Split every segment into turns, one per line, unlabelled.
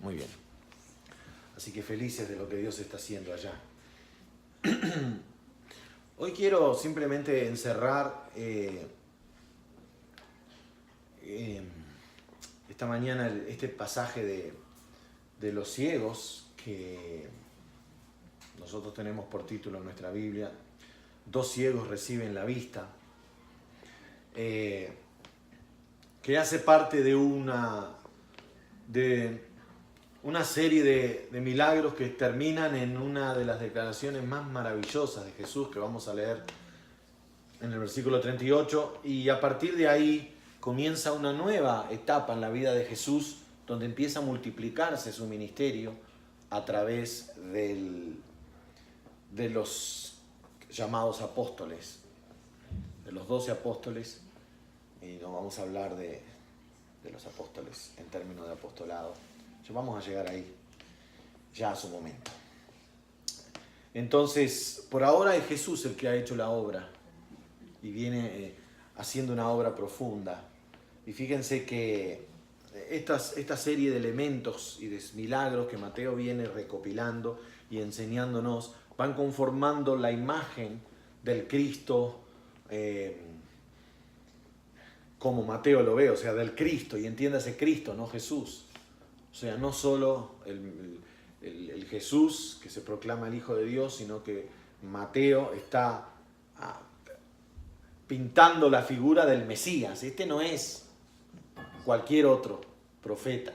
Muy bien. Así que felices de lo que Dios está haciendo allá. Hoy quiero simplemente encerrar esta mañana este pasaje de los ciegos que nosotros tenemos por título en nuestra Biblia. 2 ciegos reciben la vista. Que hace parte de una serie de milagros que terminan en una de las declaraciones más maravillosas de Jesús que vamos a leer en el versículo 38, y a partir de ahí comienza una nueva etapa en la vida de Jesús donde empieza a multiplicarse su ministerio a través de los llamados apóstoles, de los 12 apóstoles, y no vamos a hablar de los apóstoles en términos de apostolado. Ya vamos a llegar ahí, ya a su momento. Entonces, por ahora es Jesús el que ha hecho la obra y viene haciendo una obra profunda. Y fíjense que esta serie de elementos y de milagros que Mateo viene recopilando y enseñándonos van conformando la imagen del Cristo como Mateo lo ve, o sea, del Cristo, y entiéndase Cristo, no Jesús. O sea, no solo el Jesús que se proclama el Hijo de Dios, sino que Mateo está pintando la figura del Mesías. Este no es cualquier otro profeta,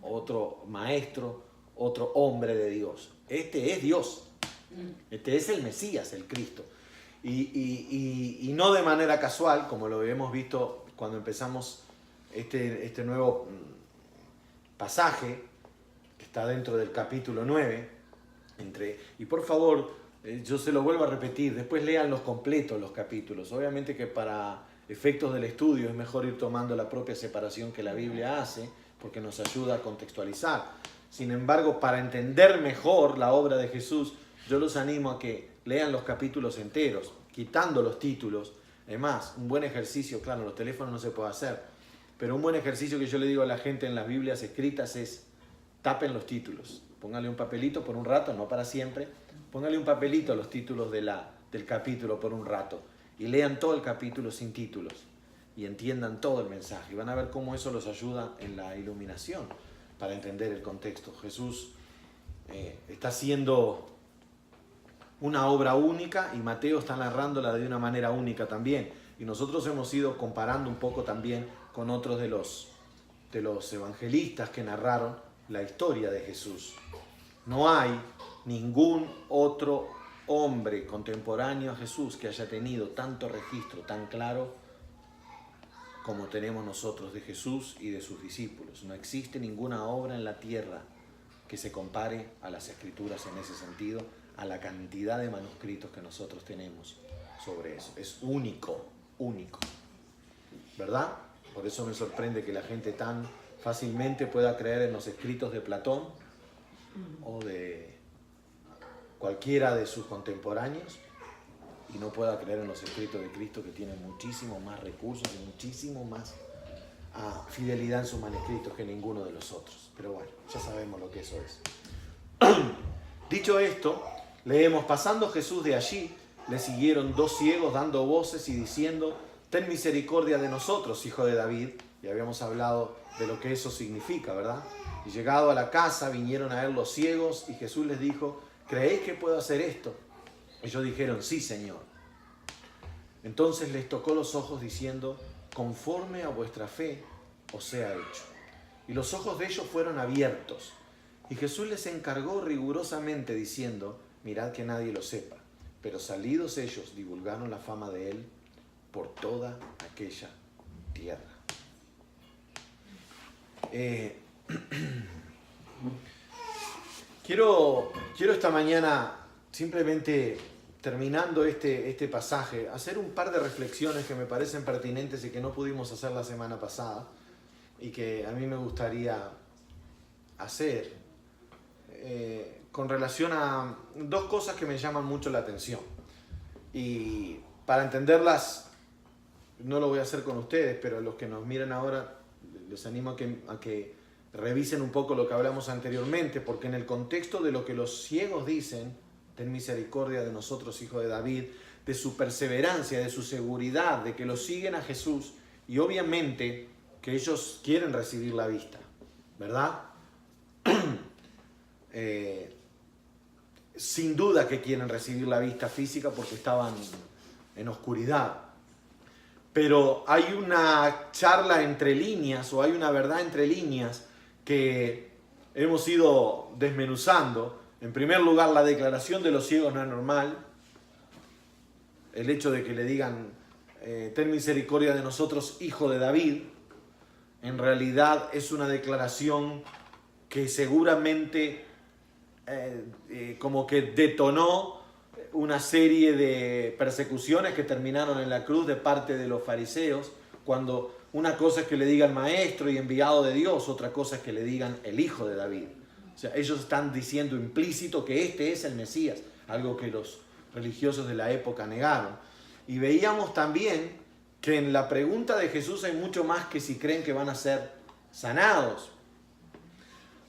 otro maestro, otro hombre de Dios. Este es Dios. Este es el Mesías, el Cristo. Y no de manera casual, como lo hemos visto cuando empezamos este nuevo pasaje, que está dentro del capítulo 9. Y por favor, yo se lo vuelvo a repetir, después lean los completos los capítulos. Obviamente que para efectos del estudio es mejor ir tomando la propia separación que la Biblia hace, porque nos ayuda a contextualizar. Sin embargo, para entender mejor la obra de Jesús, yo los animo a que lean los capítulos enteros, quitando los títulos. Además, un buen ejercicio, claro, en los teléfonos no se puede hacer, pero un buen ejercicio que yo le digo a la gente en las Biblias escritas es: tapen los títulos. Póngale un papelito por un rato, no para siempre. Póngale un papelito a los títulos del capítulo por un rato y lean todo el capítulo sin títulos y entiendan todo el mensaje. Y van a ver cómo eso los ayuda en la iluminación para entender el contexto. Jesús está haciendo una obra única y Mateo está narrándola de una manera única también. Y nosotros hemos ido comparando un poco también con otros de los evangelistas que narraron la historia de Jesús. No hay ningún otro hombre contemporáneo a Jesús que haya tenido tanto registro tan claro como tenemos nosotros de Jesús y de sus discípulos. No existe ninguna obra en la tierra que se compare a las Escrituras en ese sentido, a la cantidad de manuscritos que nosotros tenemos sobre eso. Es único, ¿verdad? Por eso me sorprende que la gente tan fácilmente pueda creer en los escritos de Platón o de cualquiera de sus contemporáneos y no pueda creer en los escritos de Cristo, que tienen muchísimo más recursos y muchísimo más fidelidad en sus manuscritos que ninguno de los otros. Pero bueno, ya sabemos lo que eso es. Dicho esto, leemos: pasando Jesús de allí, le siguieron 2 ciegos dando voces y diciendo: ten misericordia de nosotros, hijo de David. Y habíamos hablado de lo que eso significa, ¿verdad? Y llegado a la casa, vinieron a él los ciegos y Jesús les dijo: ¿creéis que puedo hacer esto? Ellos dijeron: sí, Señor. Entonces les tocó los ojos diciendo: conforme a vuestra fe os sea hecho. Y los ojos de ellos fueron abiertos. Y Jesús les encargó rigurosamente diciendo: mirad que nadie lo sepa. Pero salidos ellos divulgaron la fama de él por toda aquella tierra. Quiero esta mañana, simplemente terminando este pasaje, hacer un par de reflexiones que me parecen pertinentes y que no pudimos hacer la semana pasada y que a mí me gustaría hacer con relación a 2 cosas que me llaman mucho la atención. Y para entenderlas, no lo voy a hacer con ustedes, pero los que nos miran ahora, les animo a que revisen un poco lo que hablamos anteriormente, porque en el contexto de lo que los ciegos dicen, ten misericordia de nosotros, hijo de David, de su perseverancia, de su seguridad, de que lo siguen a Jesús y obviamente que ellos quieren recibir la vista, ¿verdad? Sin duda que quieren recibir la vista física porque estaban en oscuridad. Pero hay una charla entre líneas o hay una verdad entre líneas que hemos ido desmenuzando. En primer lugar, la declaración de los ciegos no es normal. El hecho de que le digan, ten misericordia de nosotros, hijo de David, en realidad es una declaración que seguramente como que detonó una serie de persecuciones que terminaron en la cruz de parte de los fariseos, cuando una cosa es que le digan maestro y enviado de Dios, otra cosa es que le digan el hijo de David. O sea, ellos están diciendo implícito que este es el Mesías, algo que los religiosos de la época negaron. Y veíamos también que en la pregunta de Jesús hay mucho más que si creen que van a ser sanados.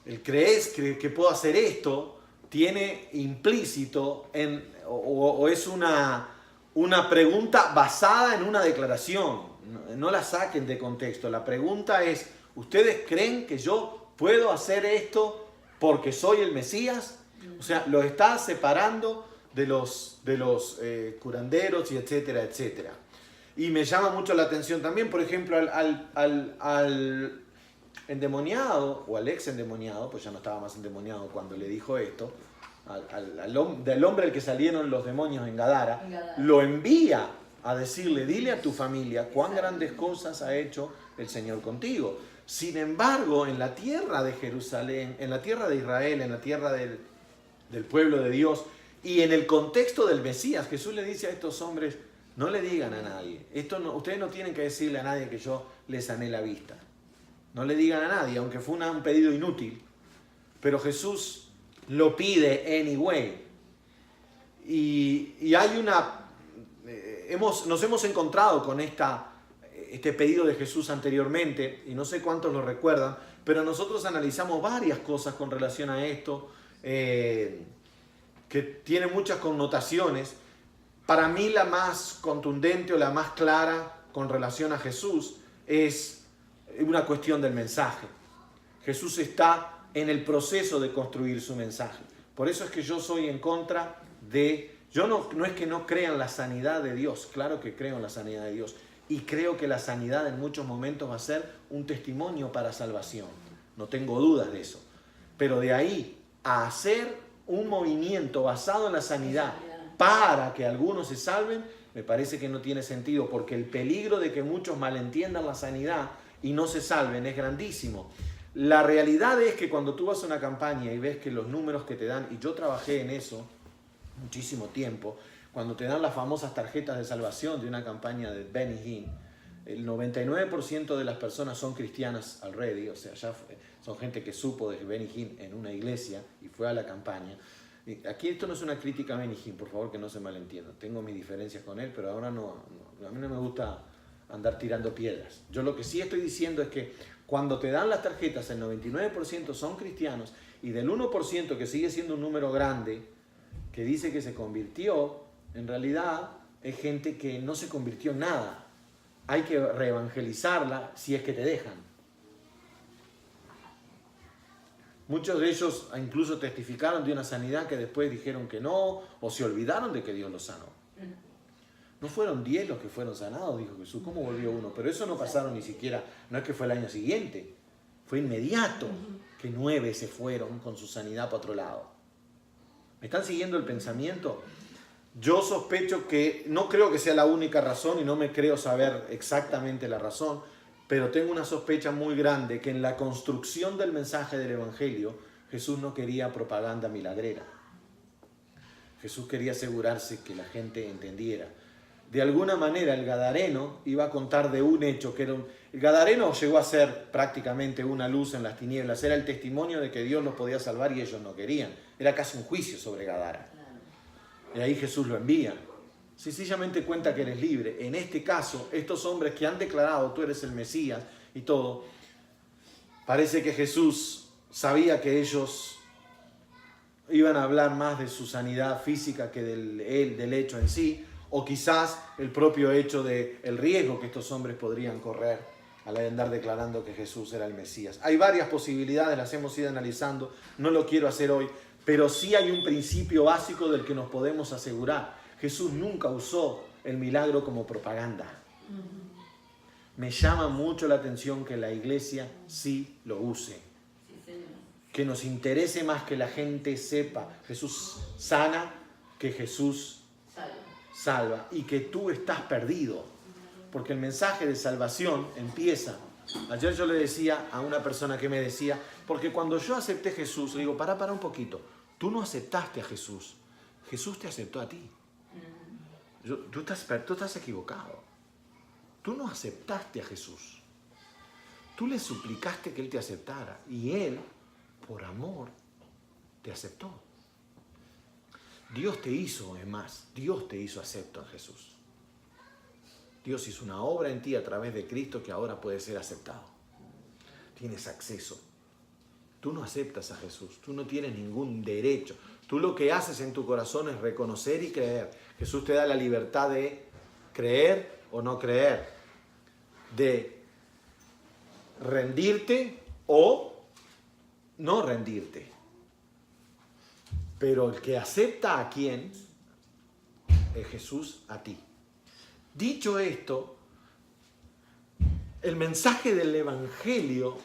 El crees que puedo hacer esto tiene implícito o es una pregunta basada en una declaración. No la saquen de contexto. La pregunta es, ¿ustedes creen que yo puedo hacer esto porque soy el Mesías? O sea, lo está separando de los curanderos y etcétera, etcétera. Y me llama mucho la atención también, por ejemplo, al endemoniado, o al ex endemoniado, pues ya no estaba más endemoniado cuando le dijo esto, del hombre al que salieron los demonios en Gadara, lo envía a decirle, dile a tu familia cuán grandes cosas ha hecho el Señor contigo. Sin embargo, en la tierra de Jerusalén, en la tierra de Israel, en la tierra del pueblo de Dios, y en el contexto del Mesías, Jesús le dice a estos hombres, no le digan a nadie, ustedes no tienen que decirle a nadie que yo les sané la vista. No le digan a nadie, aunque fue un pedido inútil, pero Jesús lo pide anyway. Y hay nos hemos encontrado con este pedido de Jesús anteriormente, y no sé cuántos lo recuerdan, pero nosotros analizamos varias cosas con relación a esto, que tiene muchas connotaciones. Para mí la más contundente o la más clara con relación a Jesús es una cuestión del mensaje. Jesús está en el proceso de construir su mensaje. Por eso es que yo soy en contra de... Yo no es que no crea en la sanidad de Dios, claro que creo en la sanidad de Dios. Y creo que la sanidad en muchos momentos va a ser un testimonio para salvación. No tengo dudas de eso. Pero de ahí a hacer un movimiento basado en la sanidad para que algunos se salven, me parece que no tiene sentido, porque el peligro de que muchos malentiendan la sanidad y no se salven es grandísimo. La realidad es que cuando tú vas a una campaña y ves que los números que te dan, y yo trabajé en eso muchísimo tiempo, cuando te dan las famosas tarjetas de salvación de una campaña de Benny Hinn, el 99% de las personas son cristianas already, o sea, ya son gente que supo de Benny Hinn en una iglesia y fue a la campaña. Aquí esto no es una crítica a Benny Hinn, por favor que no se malentienda. Tengo mis diferencias con él, pero ahora a mí no me gusta andar tirando piedras. Yo lo que sí estoy diciendo es que cuando te dan las tarjetas, el 99% son cristianos y del 1% que sigue siendo un número grande, que dice que se convirtió, en realidad es gente que no se convirtió en nada. Hay que reevangelizarla si es que te dejan. Muchos de ellos incluso testificaron de una sanidad que después dijeron que no, o se olvidaron de que Dios los sanó. No fueron 10 los que fueron sanados, dijo Jesús. ¿Cómo volvió uno? Pero eso no pasaron ni siquiera, no es que fue el año siguiente, fue inmediato que 9 se fueron con su sanidad para otro lado. ¿Me están siguiendo el pensamiento? Yo sospecho que, no creo que sea la única razón y no me creo saber exactamente la razón, pero tengo una sospecha muy grande que en la construcción del mensaje del Evangelio Jesús no quería propaganda milagrera. Jesús quería asegurarse que la gente entendiera. De alguna manera el Gadareno iba a contar de un hecho que era el Gadareno llegó a ser prácticamente una luz en las tinieblas, era el testimonio de que Dios los podía salvar y ellos no querían. Era casi un juicio sobre Gadara. Y ahí Jesús lo envía. Sencillamente cuenta que eres libre. En este caso, estos hombres que han declarado tú eres el Mesías y todo, Parece que Jesús sabía que ellos iban a hablar más de su sanidad física que del hecho en sí, o quizás el propio hecho del riesgo que estos hombres podrían correr al andar declarando que Jesús era el Mesías. Hay varias posibilidades, las hemos ido analizando, no lo quiero hacer hoy, pero sí hay un principio básico del que nos podemos asegurar. Jesús nunca usó el milagro como propaganda. Me llama mucho la atención que la iglesia sí lo use. Que nos interese más que la gente sepa Jesús sana que Jesús salva y que tú estás perdido. Porque el mensaje de salvación empieza. Ayer yo le decía a una persona que me decía, porque cuando yo acepté a Jesús, le digo, para un poquito, tú no aceptaste a Jesús, Jesús te aceptó a ti. Tú estás equivocado. Tú no aceptaste a Jesús. Tú le suplicaste que Él te aceptara y Él, por amor, te aceptó. Dios te hizo, es más, Dios te hizo acepto a Jesús. Dios hizo una obra en ti a través de Cristo que ahora puede ser aceptado. Tienes acceso. Tú no aceptas a Jesús, tú no tienes ningún derecho. Tú lo que haces en tu corazón es reconocer y creer. Jesús te da la libertad de creer o no creer, de rendirte o no rendirte. Pero el que acepta a quién es Jesús a ti. Dicho esto, el mensaje del Evangelio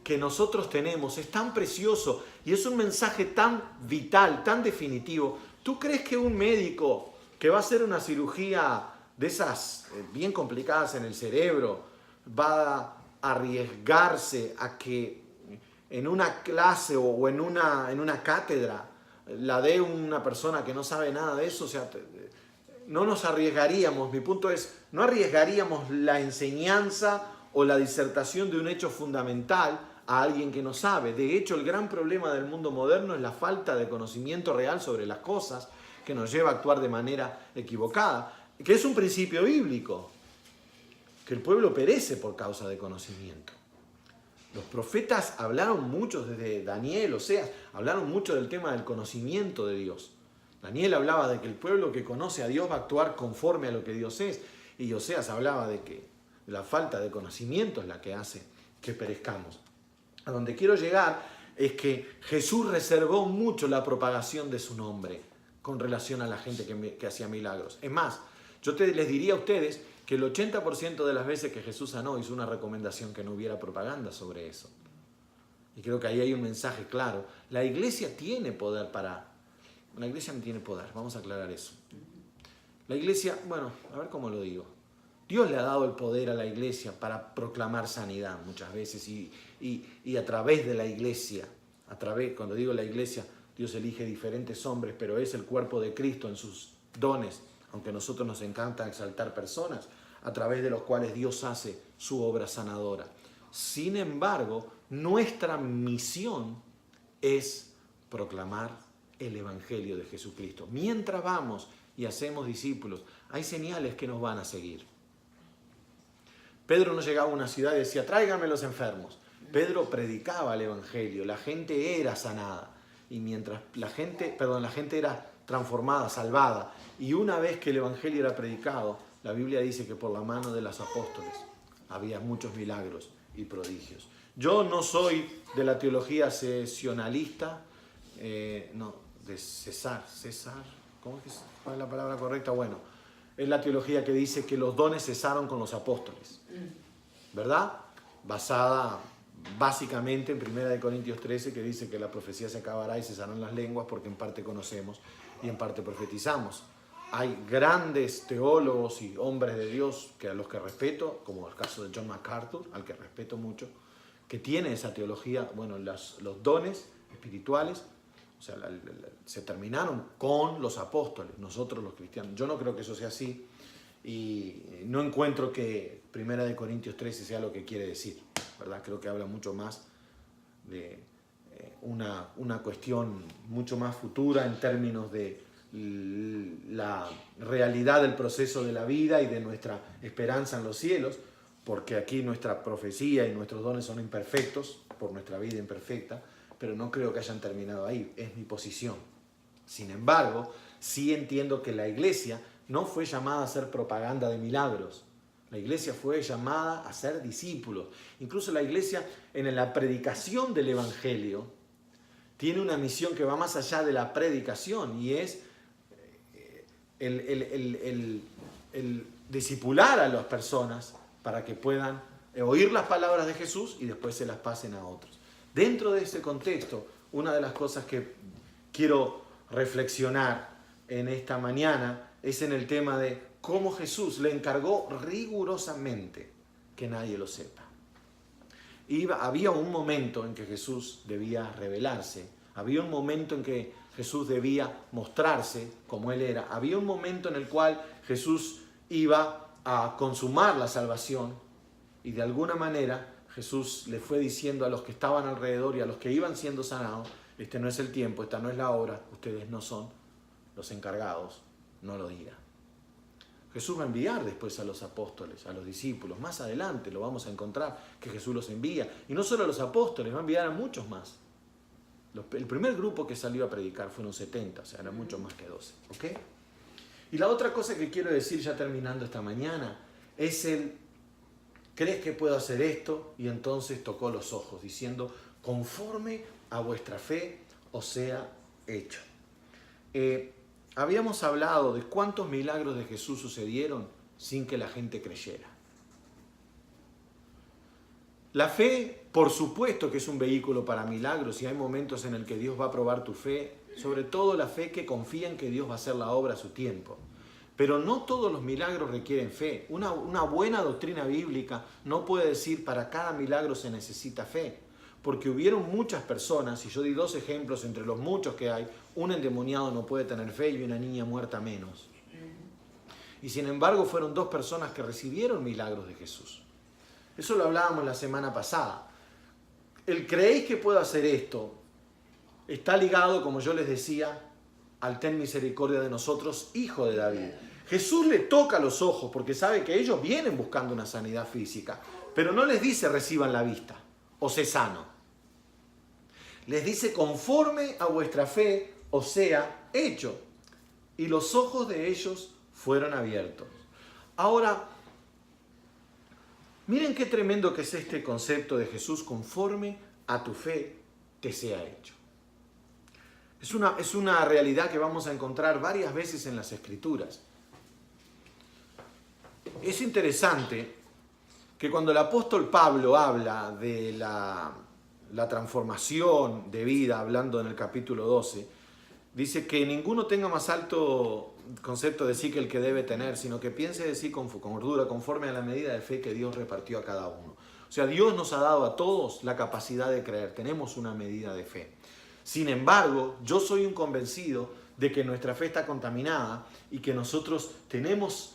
que nosotros tenemos es tan precioso y es un mensaje tan vital, tan definitivo. ¿Tú crees que un médico que va a hacer una cirugía de esas bien complicadas en el cerebro va a arriesgarse a que en una clase o en una cátedra la dé una persona que no sabe nada de eso? O sea, no nos arriesgaríamos, mi punto es, no arriesgaríamos la enseñanza o la disertación de un hecho fundamental a alguien que no sabe. De hecho, el gran problema del mundo moderno es la falta de conocimiento real sobre las cosas que nos lleva a actuar de manera equivocada, que es un principio bíblico, que el pueblo perece por causa de conocimiento. Los profetas hablaron mucho, desde Daniel, Oseas, hablaron mucho del tema del conocimiento de Dios. Daniel hablaba de que el pueblo que conoce a Dios va a actuar conforme a lo que Dios es. Y Oseas hablaba de que la falta de conocimiento es la que hace que perezcamos. A donde quiero llegar es que Jesús reservó mucho la propagación de su nombre con relación a la gente que hacía milagros. Es más, yo les diría a ustedes que el 80% de las veces que Jesús sanó hizo una recomendación que no hubiera propaganda sobre eso. Y creo que ahí hay un mensaje claro. La iglesia tiene poder La iglesia no tiene poder, vamos a aclarar eso. La iglesia, bueno, a ver cómo lo digo. Dios le ha dado el poder a la iglesia para proclamar sanidad muchas veces y a través de la iglesia, cuando digo la iglesia, Dios elige diferentes hombres, pero es el cuerpo de Cristo en sus dones, aunque a nosotros nos encanta exaltar personas, a través de los cuales Dios hace su obra sanadora. Sin embargo, nuestra misión es proclamar el Evangelio de Jesucristo. Mientras vamos y hacemos discípulos, hay señales que nos van a seguir. Pedro no llegaba a una ciudad y decía, tráiganme los enfermos. Pedro predicaba el Evangelio, la gente era sanada. Y mientras la gente era transformada, salvada. Y una vez que el Evangelio era predicado, la Biblia dice que por la mano de los apóstoles había muchos milagros y prodigios. Yo no soy de la teología cesionalista, de César, ¿cuál es la palabra correcta? Bueno, es la teología que dice que los dones cesaron con los apóstoles, ¿verdad? Basada básicamente en 1 Corintios 13, que dice que la profecía se acabará y cesarán las lenguas porque en parte conocemos y en parte profetizamos. Hay grandes teólogos y hombres de Dios a los que respeto, como el caso de John MacArthur, al que respeto mucho, que tiene esa teología, bueno, los dones espirituales, o sea, se terminaron con los apóstoles, nosotros los cristianos. Yo no creo que eso sea así y no encuentro que 1 Corintios 13 sea lo que quiere decir, ¿verdad? Creo que habla mucho más de una cuestión mucho más futura en términos de la realidad del proceso de la vida y de nuestra esperanza en los cielos, porque aquí nuestra profecía y nuestros dones son imperfectos, por nuestra vida imperfecta, pero no creo que hayan terminado ahí, es mi posición. Sin embargo, sí entiendo que la iglesia no fue llamada a hacer propaganda de milagros. La iglesia fue llamada a ser discípulos. Incluso la iglesia, en la predicación del evangelio, tiene una misión que va más allá de la predicación, y es el discipular a las personas para que puedan oír las palabras de Jesús y después se las pasen a otros. Dentro de ese contexto, una de las cosas que quiero reflexionar en esta mañana es en el tema de cómo Jesús le encargó rigurosamente que nadie lo sepa. Había un momento en que Jesús debía revelarse, había un momento en que Jesús debía mostrarse como Él era, había un momento en el cual Jesús iba a consumar la salvación, y de alguna manera Jesús le fue diciendo a los que estaban alrededor y a los que iban siendo sanados: este no es el tiempo, esta no es la hora, ustedes no son los encargados, no lo digan. Jesús va a enviar después a los apóstoles, a los discípulos. Más adelante lo vamos a encontrar, que Jesús los envía. Y no solo a los apóstoles, va a enviar a muchos más. El primer grupo que salió a predicar fueron 70, o sea, eran mucho más que 12. ¿Ok? Y la otra cosa que quiero decir ya terminando esta mañana es ¿crees que puedo hacer esto? Y entonces tocó los ojos, diciendo: conforme a vuestra fe os sea hecho. Habíamos hablado de cuántos milagros de Jesús sucedieron sin que la gente creyera. La fe, por supuesto que es un vehículo para milagros, y hay momentos en el que Dios va a probar tu fe, sobre todo la fe que confía en que Dios va a hacer la obra a su tiempo. Pero no todos los milagros requieren fe. Una buena doctrina bíblica no puede decir para cada milagro se necesita fe, porque hubieron muchas personas, y yo di 2 ejemplos entre los muchos que hay: un endemoniado no puede tener fe y una niña muerta menos. Y sin embargo fueron 2 personas que recibieron milagros de Jesús. Eso lo hablábamos la semana pasada. El ¿creéis que puedo hacer esto? Está ligado, como yo les decía, al ten misericordia de nosotros, hijo de David. Jesús le toca los ojos porque sabe que ellos vienen buscando una sanidad física, pero no les dice reciban la vista o sé sano. Les dice conforme a vuestra fe os sea hecho. Y los ojos de ellos fueron abiertos. Ahora, miren qué tremendo que es este concepto de Jesús: conforme a tu fe te sea hecho. Es una realidad que vamos a encontrar varias veces en las Escrituras. Es interesante que cuando el apóstol Pablo habla de la transformación de vida, hablando en el capítulo 12, dice que ninguno tenga más alto concepto de sí que el que debe tener, sino que piense de sí con cordura, conforme a la medida de fe que Dios repartió a cada uno. O sea, Dios nos ha dado a todos la capacidad de creer, tenemos una medida de fe. Sin embargo, yo soy un convencido de que nuestra fe está contaminada y que nosotros tenemos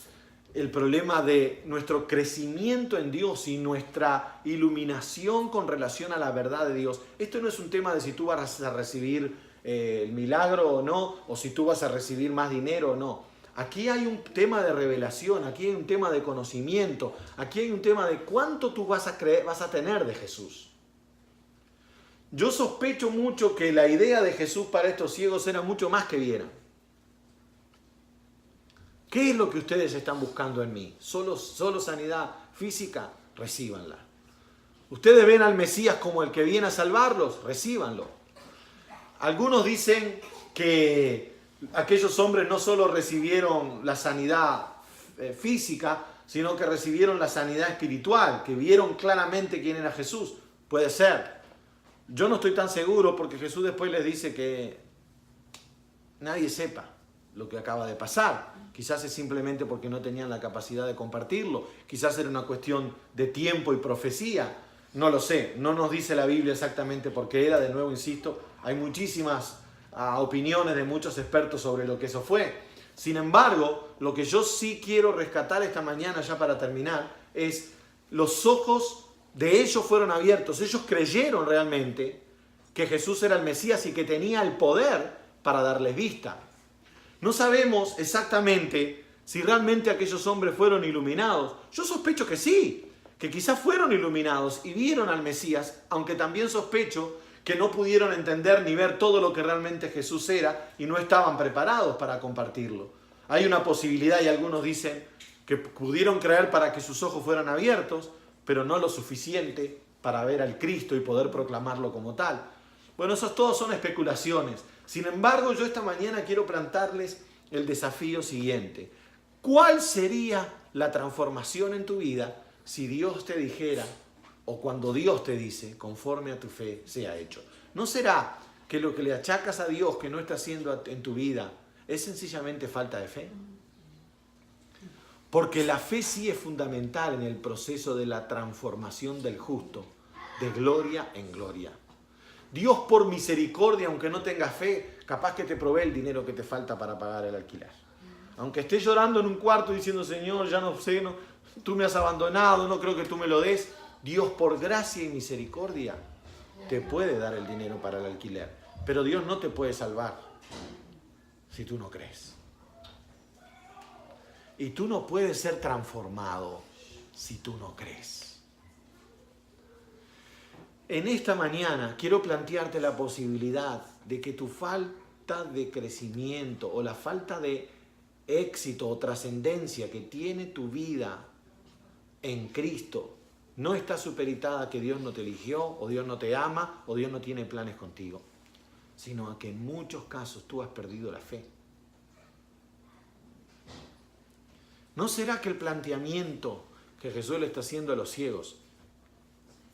el problema de nuestro crecimiento en Dios y nuestra iluminación con relación a la verdad de Dios. Esto no es un tema de si tú vas a recibir el milagro o no, o si tú vas a recibir más dinero o no. Aquí hay un tema de revelación, aquí hay un tema de conocimiento, aquí hay un tema de cuánto tú vas a tener de Jesús. Yo sospecho mucho que la idea de Jesús para estos ciegos era mucho más que vieran. ¿Qué es lo que ustedes están buscando en mí? ¿Solo sanidad física? Recíbanla. ¿Ustedes ven al Mesías como el que viene a salvarlos? Recíbanlo. Algunos dicen que aquellos hombres no solo recibieron la sanidad física, sino que recibieron la sanidad espiritual, que vieron claramente quién era Jesús. Puede ser. Yo no estoy tan seguro, porque Jesús después les dice que nadie sepa lo que acaba de pasar. Quizás es simplemente porque no tenían la capacidad de compartirlo. Quizás era una cuestión de tiempo y profecía. No lo sé, no nos dice la Biblia exactamente por qué era. De nuevo, insisto, hay muchísimas opiniones de muchos expertos sobre lo que eso fue. Sin embargo, lo que yo sí quiero rescatar esta mañana, ya para terminar, es los ojos de ellos fueron abiertos. Ellos creyeron realmente que Jesús era el Mesías y que tenía el poder para darles vista. No sabemos exactamente si realmente aquellos hombres fueron iluminados. Yo sospecho que sí. que quizás fueron iluminados y vieron al Mesías, aunque también sospecho que no pudieron entender ni ver todo lo que realmente Jesús era y no estaban preparados para compartirlo. Hay una posibilidad, y algunos dicen que pudieron creer para que sus ojos fueran abiertos, pero no lo suficiente para ver al Cristo y poder proclamarlo como tal. Bueno, esos todos son especulaciones. Sin embargo, yo esta mañana quiero plantarles el desafío siguiente. ¿Cuál sería la transformación en tu vida si Dios te dijera, o cuando Dios te dice, conforme a tu fe sea hecho? ¿No será que lo que le achacas a Dios que no está haciendo en tu vida es sencillamente falta de fe? Porque la fe sí es fundamental en el proceso de la transformación del justo, de gloria en gloria. Dios, por misericordia, aunque no tengas fe, capaz que te provee el dinero que te falta para pagar el alquiler. Aunque estés llorando en un cuarto diciendo, Señor, ya no sé, tú me has abandonado, no creo que tú me lo des. Dios, por gracia y misericordia, te puede dar el dinero para el alquiler. Pero Dios no te puede salvar si tú no crees. Y tú no puedes ser transformado si tú no crees. En esta mañana quiero plantearte la posibilidad de que tu falta de crecimiento o la falta de éxito o trascendencia que tiene tu vida en Cristo no está supeditada a que Dios no te eligió, o Dios no te ama, o Dios no tiene planes contigo, sino a que en muchos casos tú has perdido la fe. ¿No será que el planteamiento que Jesús le está haciendo a los ciegos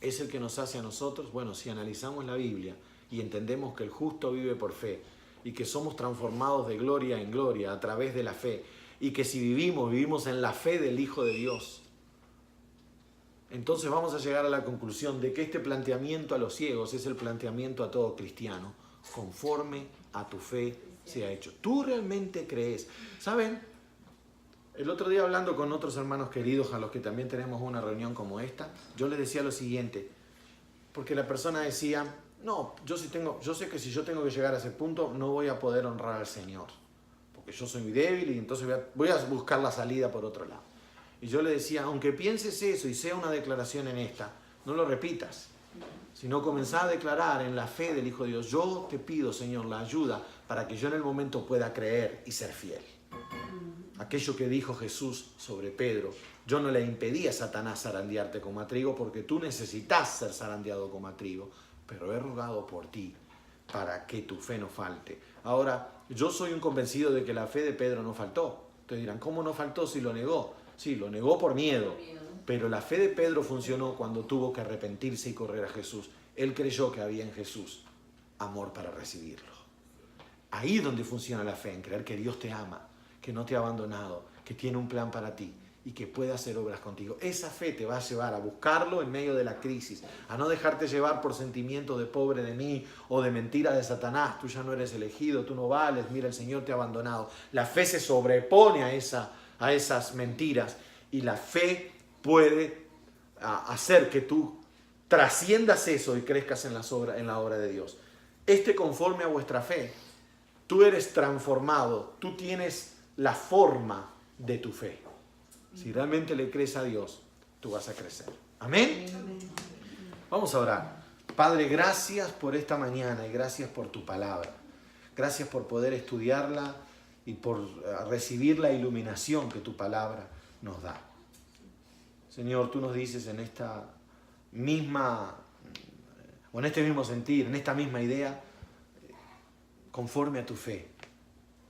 es el que nos hace a nosotros? Bueno, si analizamos la Biblia y entendemos que el justo vive por fe y que somos transformados de gloria en gloria a través de la fe, y que si vivimos en la fe del Hijo de Dios, entonces vamos a llegar a la conclusión de que este planteamiento a los ciegos es el planteamiento a todo cristiano. Conforme a tu fe sea hecho. ¿Tú realmente crees? ¿Saben? El otro día, hablando con otros hermanos queridos a los que también tenemos una reunión como esta, yo les decía lo siguiente, porque la persona decía, no, yo sé que si yo tengo que llegar a ese punto no voy a poder honrar al Señor, porque yo soy muy débil y entonces voy a buscar la salida por otro lado. Y yo le decía, aunque pienses eso y sea una declaración en esta, no lo repitas, sino comenzá a declarar en la fe del Hijo de Dios, yo te pido, Señor, la ayuda para que yo en el momento pueda creer y ser fiel. Aquello que dijo Jesús sobre Pedro, yo no le impedí a Satanás zarandearte como a trigo porque tú necesitas ser zarandeado como a trigo, pero he rogado por ti para que tu fe no falte. Ahora, yo soy un convencido de que la fe de Pedro no faltó. Ustedes dirán, ¿cómo no faltó si lo negó? Sí, lo negó por miedo, pero la fe de Pedro funcionó cuando tuvo que arrepentirse y correr a Jesús. Él creyó que había en Jesús amor para recibirlo. Ahí es donde funciona la fe, en creer que Dios te ama, que no te ha abandonado, que tiene un plan para ti y que puede hacer obras contigo. Esa fe te va a llevar a buscarlo en medio de la crisis, a no dejarte llevar por sentimientos de pobre de mí o de mentira de Satanás. Tú ya no eres elegido, tú no vales, mira, el Señor te ha abandonado. La fe se sobrepone a esas mentiras y la fe puede hacer que tú trasciendas eso y crezcas en la obra de Dios. Conforme a vuestra fe, tú eres transformado, tú tienes la forma de tu fe. Si realmente le crees a Dios, tú vas a crecer. ¿Amén? Vamos a orar. Padre, gracias por esta mañana y gracias por tu palabra. Gracias por poder estudiarla y por recibir la iluminación que tu palabra nos da. Señor, tú nos dices en este mismo sentir, en esta misma idea, conforme a tu fe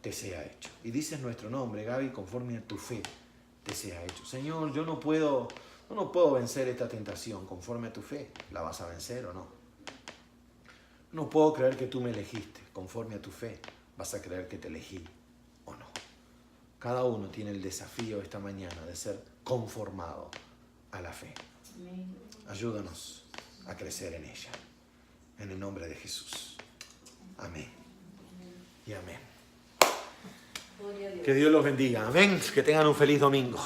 te sea hecho. Y dices nuestro nombre, Gaby, conforme a tu fe te sea hecho. Señor, yo no puedo vencer esta tentación. Conforme a tu fe, ¿la vas a vencer o no? No puedo creer que tú me elegiste. Conforme a tu fe, ¿vas a creer que te elegí o no? Cada uno tiene el desafío esta mañana de ser conformado a la fe. Ayúdanos a crecer en ella. En el nombre de Jesús. Amén. Y amén. Que Dios los bendiga. Amén. Que tengan un feliz domingo.